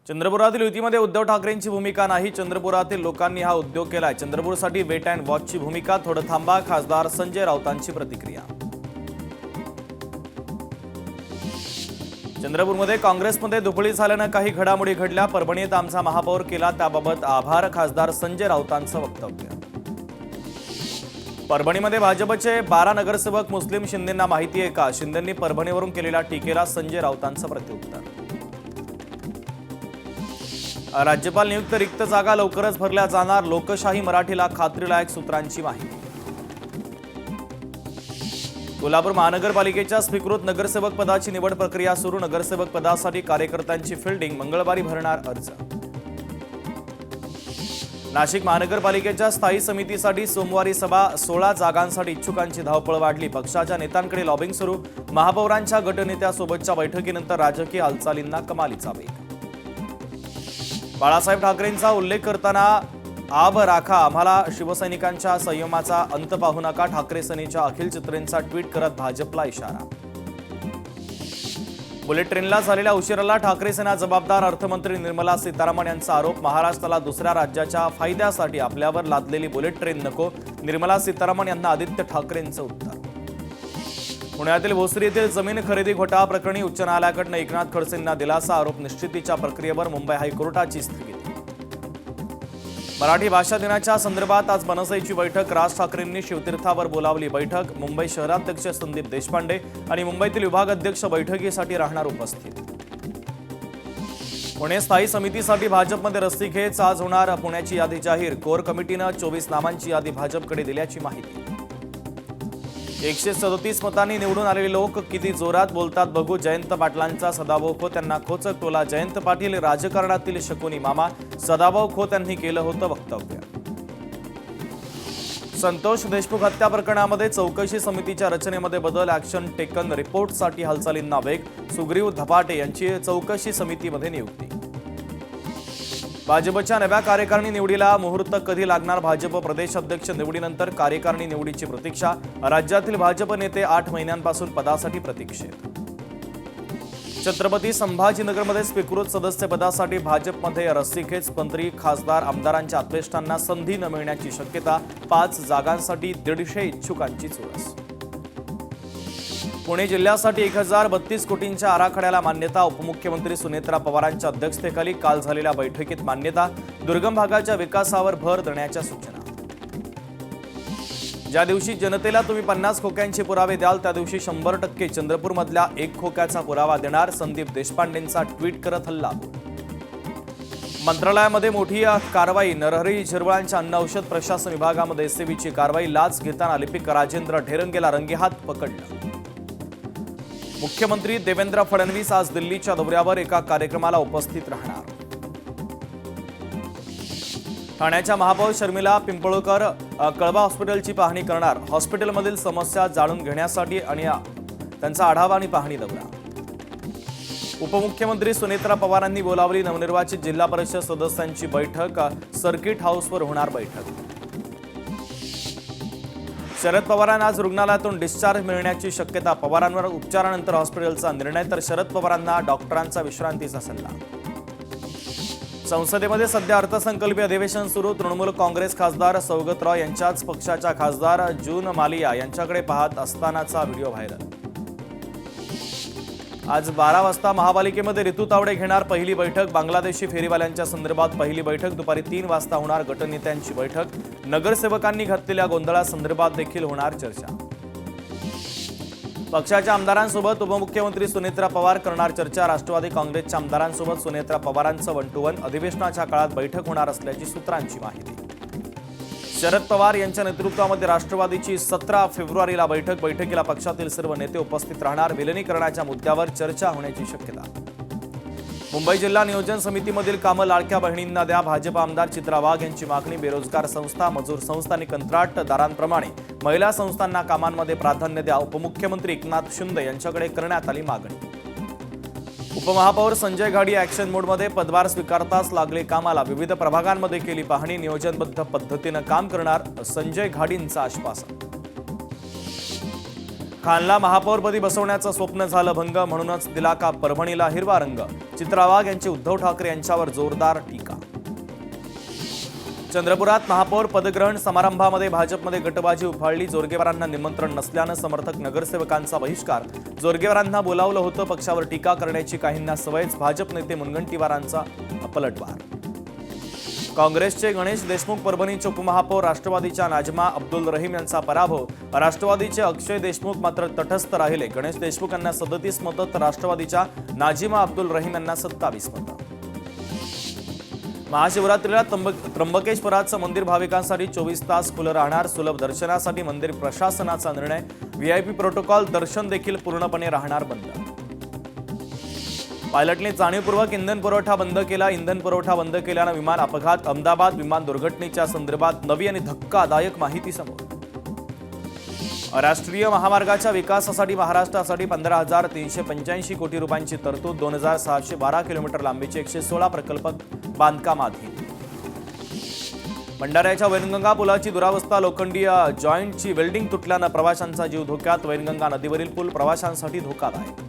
चंद्रपुरातील युतीमध्ये उद्धव ठाकरेंची भूमिका नाही. चंद्रपुरातील लोकांनी हा उद्योग केलाय. चंद्रपूरसाठी वेट अँड वॉचची भूमिका. थोडं थांबा. खासदार संजय राऊतांची प्रतिक्रिया. चंद्रपूरमध्ये काँग्रेसमध्ये धुपळी झाल्यानं काही घडामोडी घडल्या. परभणीत आमचा महापौर केला त्याबाबत आभार. खासदार संजय राऊतांचं वक्तव्य. परभणीमध्ये भाजपचे 12 नगरसेवक मुस्लिम. शिंदेंना माहिती आहे का? शिंदेंनी परभणीवरून केलेल्या टीकेला संजय राऊतांचं प्रत्युत्तर. राज्यपाल नियुक्त रिक्त जागा लवकरच भरल्या जाणार. लोकशाही मराठीला खात्रीलायक सूत्रांची माहिती. कोल्हापूर महानगरपालिकेच्या स्वीकृत नगरसेवक पदाची निवड प्रक्रिया सुरू. नगरसेवक पदासाठी कार्यकर्त्यांची फिल्डिंग. मंगळवारी भरणार अर्ज. नाशिक महानगरपालिकेच्या स्थायी समितीसाठी सोमवारी सभा. 16 जागांसाठी इच्छुकांची धावपळ वाढली. पक्षाच्या नेत्यांकडे लॉबिंग सुरू. महापौरांच्या गटनेत्यासोबतच्या बैठकीनंतर राजकीय हालचालींना कमालीचा वेग. बाळासाहेब ठाकरेंचा उल्लेख करताना आब राखा, आम्हाला शिवसैनिकांच्या संयमाचा अंत पाहू नका. ठाकरे सेनेच्या अखिल चित्रेंचा ट्विट करत भाजपला इशारा. बुलेट ट्रेनला झालेल्या उशिराला ठाकरे सेना जबाबदार. अर्थमंत्री निर्मला सीतारामन यांचा आरोप. महाराष्ट्राला दुसऱ्या राज्याच्या फायद्यासाठी आपल्यावर लादलेली बुलेट ट्रेन नको. निर्मला सीतारामन यांना आदित्य ठाकरेंचं उत्तर. पुण्यातील भोसरी येथील जमीन खरेदी घोटाळा प्रकरणी उच्च न्यायालयाकडून एकनाथ खडसेंना दिलासा. आरोप निश्चितीच्या प्रक्रियेवर मुंबई हायकोर्टाची स्थगिती. मराठी भाषा दिनाच्या संदर्भात आज मनसेची बैठक. राज ठाकरेंनी शिवतीर्थावर बोलावली बैठक. मुंबई शहराध्यक्ष संदीप देशपांडे आणि मुंबईतील विभागाध्यक्ष बैठकीसाठी राहणार उपस्थित. पुणे स्थायी समितीसाठी भाजपमध्ये रस्सीखेच. आज होणार पुण्याची यादी जाहीर. कोर कमिटीनं 24 नावांची यादी भाजपकडे दिल्याची माहिती. 137 मतांनी निवडून आलेले लोक किती जोरात बोलतात बघू. जयंत पाटलांचा सदाभाऊ खोत यांना खोचक टोला. जयंत पाटील राजकारणातील शकुनी मामा. सदाभाऊ खोत यांनी केलं होतं वक्तव्य. संतोष देशमुख हत्या प्रकरणामध्ये चौकशी समितीच्या रचनेमध्ये बदल. ॲक्शन टेकन रिपोर्टसाठी हालचालींना वेग. सुग्रीव धपाटे यांची चौकशी समितीमध्ये नियुक्ती. भाजपच्या नव्या कार्यकारिणी निवडीला मुहूर्त कधी लागणार? भाजप प्रदेश अध्यक्ष निवडीनंतर कार्यकारिणी निवडीची प्रतीक्षा. राज्यातील भाजप नेते 8 महिन्यांपासून पदासाठी प्रतीक्षेत. छत्रपती संभाजीनगरमध्ये स्वीकृत सदस्यपदासाठी भाजपमध्ये रस्सीखेच. मंत्री खासदार आमदारांच्या आत्मेष्टांना संधी न मिळण्याची शक्यता. 5 जागांसाठी 150 इच्छुकांची चुरस. पुणे जिल्ह्यासाठी 1032 कोटींच्या आराखड्याला मान्यता. उपमुख्यमंत्री सुनेत्रा पवारांच्या अध्यक्षतेखाली काल झालेल्या बैठकीत मान्यता. दुर्गम भागाच्या विकासावर भर देण्याच्या सूचना. ज्या दिवशी जनतेला तुम्ही 50 खोक्यांचे पुरावे द्याल त्या दिवशी 100% चंद्रपूरमधल्या 1 खोक्याचा पुरावा देणार. संदीप देशपांडेंचा ट्विट करत हल्ला. मंत्रालयामध्ये मोठी कारवाई. नरहरी झिरवळांच्या अन्न औषध प्रशासन विभागामध्ये एसीबीची कारवाई. लाच घेताना लिपिक राजेंद्र ढेरंगेला रंगेहात पकडलं. मुख्यमंत्री देवेंद्र फडणवीस आज दिल्लीच्या दौऱ्यावर. एका कार्यक्रमाला उपस्थित राहणार. ठाण्याच्या महापौर शर्मिला पिंपळकर कळवा हॉस्पिटलची पाहणी करणार. हॉस्पिटलमधील समस्या जाणून घेण्यासाठी आणि त्यांचा आढावा आणि पाहणी दौरा. उपमुख्यमंत्री सुनेत्रा पवारांनी बोलावली नवनिर्वाचित जिल्हा परिषद सदस्यांची बैठक. सर्किट हाऊसवर होणार बैठक. शरद पवारांना आज रुग्णालयातून डिस्चार्ज मिळण्याची शक्यता. पवारांवर उपचारानंतर हॉस्पिटलचा निर्णय. तर शरद पवारांना डॉक्टरांचा विश्रांतीचा सल्ला. संसदेमध्ये सध्या अर्थसंकल्पीय अधिवेशन सुरू. तृणमूल काँग्रेस खासदार सौगत रॉय यांच्याच पक्षाच्या खासदार जून मालिया यांच्याकडे पाहत असतानाचा व्हिडिओ व्हायरल. आज 12 वाजता महापालिकेमध्ये ऋतू तावडे घेणार पहिली बैठक. बांगलादेशी फेरीवाल्यांच्या संदर्भात पहिली बैठक. दुपारी 3 वाजता होणार गटनेत्यांची बैठक. नगरसेवकांनी घातलेल्या गोंधळासंदर्भात देखील होणार चर्चा. पक्षाच्या आमदारांसोबत उपमुख्यमंत्री सुनेत्रा पवार करणार चर्चा. राष्ट्रवादी काँग्रेसच्या आमदारांसोबत सुनेत्रा पवारांचं 1-to-1. अधिवेशनाच्या काळात बैठक होणार असल्याची सूत्रांची माहिती. शरद पवार यांच्या नेतृत्वामध्ये राष्ट्रवादीची 17 फेब्रुवारीला बैठक. बैठकीला पक्षातील सर्व नेते उपस्थित राहणार. विलिनीकरणाच्या मुद्द्यावर चर्चा होण्याची शक्यता. मुंबई जिल्हा नियोजन समितीमधील कामं लाडक्या बहिणींना द्या. भाजप आमदार चित्रा वाघ यांची मागणी. बेरोजगार संस्था, मजूर संस्था आणि कंत्राटदारांप्रमाणे महिला संस्थांना कामांमध्ये प्राधान्य द्या. उपमुख्यमंत्री एकनाथ शिंदे यांच्याकडे करण्यात आली मागणी. उपमहापौर संजय घाडी ॲक्शन मोडमध्ये. पदभार स्वीकारताच लागले कामाला. विविध प्रभागांमध्ये केली पाहणी. नियोजनबद्ध पद्धतीनं काम करणार. संजय घाडींचं आश्वासन. खानला महापौरपदी बसवण्याचं स्वप्न झालं भंग, म्हणूनच दिला का परभणीला हिरवा रंग. चित्रा वाघ यांची उद्धव ठाकरे यांच्यावर जोरदार टीका. चंद्रपुरात महापौर पदग्रहण समारंभामध्ये भाजपमध्ये गटबाजी उफाळली. जोरगेवारांना निमंत्रण नसल्यानं समर्थक नगरसेवकांचा बहिष्कार. जोरगेवारांना बोलावलं होतं, पक्षावर टीका करण्याची काहींना सवयच. भाजप नेते मुनगंटीवारांचा पलटवार. काँग्रेसचे गणेश देशमुख परभणीचे उपमहापौर. राष्ट्रवादीच्या नाजमा अब्दुल रहीम यांचा पराभव. राष्ट्रवादीचे अक्षय देशमुख मात्र तटस्थ राहिले. गणेश देशमुख यांना 37 मतं तर राष्ट्रवादीच्या नाजिमा अब्दुल रहीम यांना 27 मतं. महाशिवरात्रीला त्र्यंबकेश्वराचं मंदिर भाविकांसाठी 24 तास खुलं राहणार. सुलभ दर्शनासाठी मंदिर प्रशासनाचा निर्णय. व्हीआयपी प्रोटोकॉल दर्शन देखील पूर्णपणे राहणार बंद. पायलटने जाणीवपूर्वक इंधन पुरवठा बंद केला. इंधन पुरवठा बंद केल्यानं विमान अपघात. अहमदाबाद विमान दुर्घटनेच्या संदर्भात नवी आणि धक्कादायक माहिती समोर. राष्ट्रीय महामार्गाच्या विकासासाठी महाराष्ट्रासाठी 15,385 कोटी रुपयांची तरतूद. 2,612 किलोमीटर लांबीचे 116 प्रकल्प बांधकामाधीन. भंडाऱ्याच्या वैनगंगा पुलाची दुरावस्था. लोखंडी जॉईंटची वेल्डिंग तुटल्यानं प्रवाशांचा जीव धोक्यात. वैनगंगा नदीवरील पूल प्रवाशांसाठी धोकादायक.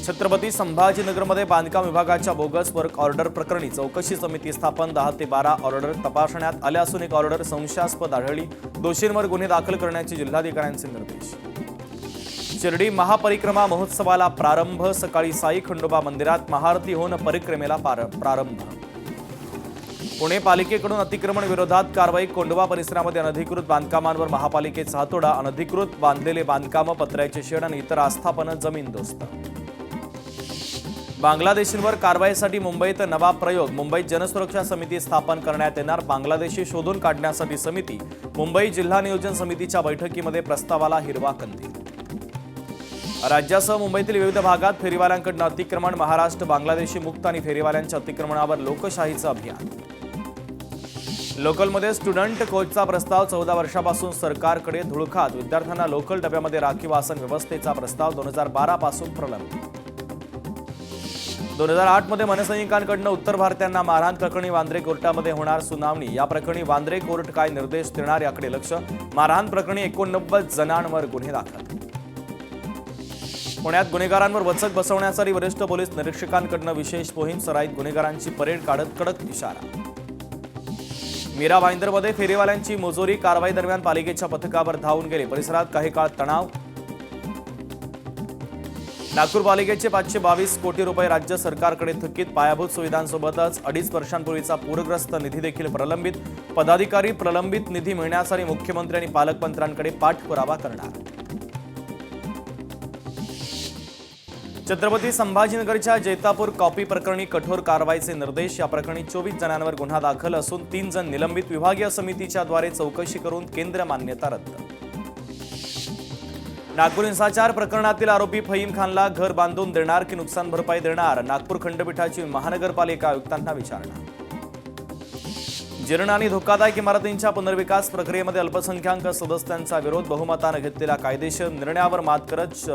छत्रपती संभाजीनगरमध्ये बांधकाम विभागाच्या बोगस वर्क ऑर्डर प्रकरणी चौकशी समिती स्थापन. 10 ते 12 ऑर्डर तपासण्यात आल्या असून एक ऑर्डर संशयास्पद आढळली. दोषींवर गुन्हे दाखल करण्याचे जिल्हाधिकाऱ्यांचे निर्देश. शिर्डी महापरिक्रमा महोत्सवाला प्रारंभ. सकाळी साई खंडोबा मंदिरात महाआरती होऊन परिक्रमेला प्रारंभ. पुणे पालिकेकडून अतिक्रमण विरोधात कारवाई. कोंडवा परिसरामध्ये अनधिकृत बांधकामांवर महापालिकेचा हातोडा. अनधिकृत बांधलेले बांधकामं, पत्र्याचे शेड आणि इतर आस्थापनं जमीनदोस्त. बांगलादेशींवर कारवाईसाठी मुंबईत नवा प्रयोग. मुंबईत जनसुरक्षा समिती स्थापन करण्यात येणार. बांगलादेशी शोधून काढण्यासाठी समिती. मुंबई जिल्हा नियोजन समितीच्या बैठकीमध्ये प्रस्तावाला हिरवा कंदील. राज्यासह मुंबईतील विविध भागात फेरीवाल्यांकडून अतिक्रमण. महाराष्ट्र बांगलादेशी मुक्त आणि फेरीवाल्यांच्या अतिक्रमणावर लोकशाहीचं अभियान. लोकलमध्ये स्टुडंट कोचचा प्रस्ताव. 14 वर्षापासून सरकारकडे धुळखात. विद्यार्थ्यांना लोकल डब्यामध्ये राखीव आसन व्यवस्थेचा प्रस्ताव 2012 पासून प्रलंबित. 2008 मध्ये मनसैनिकांकडून उत्तर भारतीयांना मारहाण प्रकरणी वांद्रे कोर्टामध्ये होणार सुनावणी. या प्रकरणी वांद्रे कोर्ट काय निर्देश देणार याकडे लक्ष. मारहाण प्रकरणी 89 जणांवर गुन्हे दाखल. पुण्यात गुन्हेगारांवर वचक बसवण्यासाठी वरिष्ठ पोलीस निरीक्षकांकडून विशेष मोहीम. सराईत गुन्हेगारांची परेड काढत कडक इशारा. मीरा भाईंदरमध्ये फेरीवाल्यांची मुजोरी. कारवाई दरम्यान पालिकेच्या पथकावर धावून गेले. परिसरात काही काळ तणाव. नागपूर पालिकेचे 522 कोटी रुपये राज्य सरकारकडे थकीत. पायाभूत सुविधांसोबतच 2.5 वर्षांपूर्वीचा पूरग्रस्त निधी देखील प्रलंबित. पदाधिकारी प्रलंबित निधी मिळण्यासाठी मुख्यमंत्री आणि पालकमंत्र्यांकडे पाठपुरावा करणार. छत्रपती संभाजीनगरच्या जैतापूर कॉपी प्रकरणी कठोर कारवाईचे निर्देश. या प्रकरणी 24 जणांवर गुन्हा दाखल असून 3 जण निलंबित. विभागीय समितीच्या द्वारे चौकशी करून केंद्र मान्यता रद्द. नागपूर हिंसाचार प्रकरणातील आरोपी फहीम खानला घर बांधून देणार की नुकसान भरपाई देणार. नागपूर खंडपीठाची महानगरपालिका आयुक्तांना विचारणा. जीर्ण आणि धोकादायक इमारतींच्या पुनर्विकास प्रक्रियेमध्ये अल्पसंख्याक सदस्यांचा विरोध. बहुमतानं घेतलेल्या कायदेशीर निर्णयावर मात करत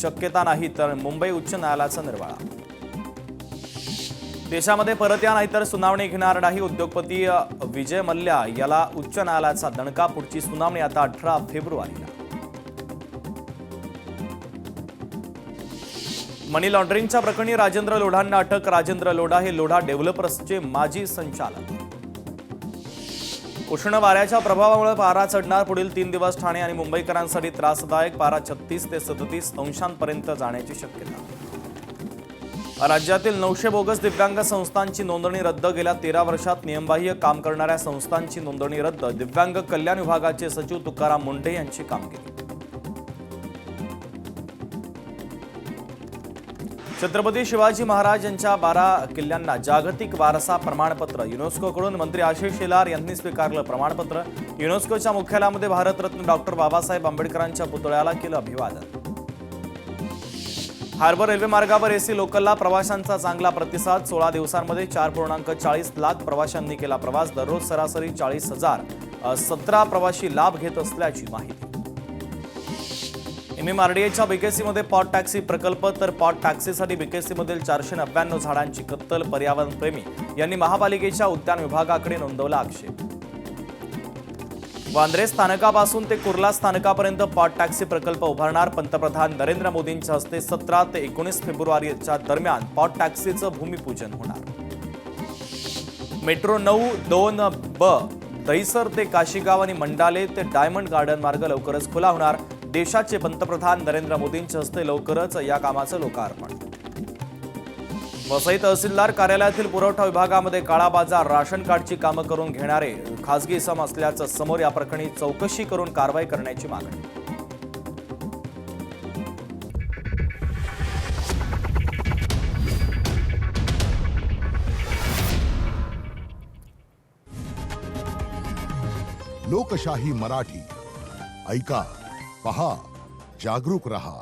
शक्यता नाही तर मुंबई उच्च न्यायालयाचा निर्वाळा. देशामध्ये परत या नाहीतर सुनावणी घेणार नाही. उद्योगपती विजय मल्ल्या याला उच्च न्यायालयाचा दणका. पुढची सुनावणी आता 18 फेब्रुवारीला. मनी लॉन्ड्रिंगच्या प्रकरणी राजेंद्र लोढांना अटक. राजेंद्र लोढा हे लोढा डेव्हलपर्सचे माजी संचालक. उष्ण वाऱ्याच्या प्रभावामुळे पारा चढणार. पुढील 3 दिवस ठाणे आणि मुंबईकरांसाठी त्रासदायक. पारा 36 ते 37 अंशांपर्यंत जाण्याची शक्यता. राज्यातील 900 बोगस दिव्यांग संस्थांची नोंदणी रद्द. गेल्या 13 वर्षात नियमबाह्य काम करणाऱ्या संस्थांची नोंदणी रद्द. दिव्यांग कल्याण विभागाचे सचिव तुकाराम मुंढे यांची कामगिरी. छत्रपती शिवाजी महाराज यांच्या 12 किल्ल्यांना जागतिक वारसा प्रमाणपत्र. युनेस्कोकडून मंत्री आशिष शेलार यांनी स्वीकारलं प्रमाणपत्र. युनेस्कोच्या मुख्यालयामध्ये भारतरत्न डॉक्टर बाबासाहेब आंबेडकरांच्या पुतळ्याला केलं अभिवादन. हार्बर रेल्वे मार्गावर एसी लोकलला प्रवाशांचा चांगला प्रतिसाद. 16 दिवसांमध्ये 4.40 लाख प्रवाशांनी केला प्रवास. दररोज सरासरी 40,017 प्रवासी लाभ घेत असल्याची माहिती. MMRDAच्या बीकेसीमध्ये पॉट टॅक्सी प्रकल्प. तर पॉट टॅक्सीसाठी बीकेसीमधील 499 झाडांची कत्तल. पर्यावरणप्रेमी यांनी महापालिकेच्या उद्यान विभागाकडे नोंदवला आक्षेप. वांद्रे स्थानकापासून ते कुर्ला स्थानकापर्यंत पॉट टॅक्सी प्रकल्प उभारणार. पंतप्रधान नरेंद्र मोदींच्या हस्ते 17 ते 19 फेब्रुवारीच्या दरम्यान पॉट टॅक्सीचं भूमिपूजन होणार. मेट्रो 9-2 ब दहिसर ते काशीगाव आणि मंडाले ते डायमंड गार्डन मार्ग लवकरच खुला होणार. देशाचे पंतप्रधान नरेंद्र मोदींच्या हस्ते लवकरच या कामाचं लोकार्पण. वसई तहसीलदार कार्यालयातील पुरवठा विभागामध्ये काळा बाजार, राशन कार्डची कामं करून घेणारे खासगी इसम असल्याचं समोर. या प्रकरणी चौकशी करून कारवाई करण्याची मागणी. लोकशाही मराठी ऐका, पहा, जागरूक रहा.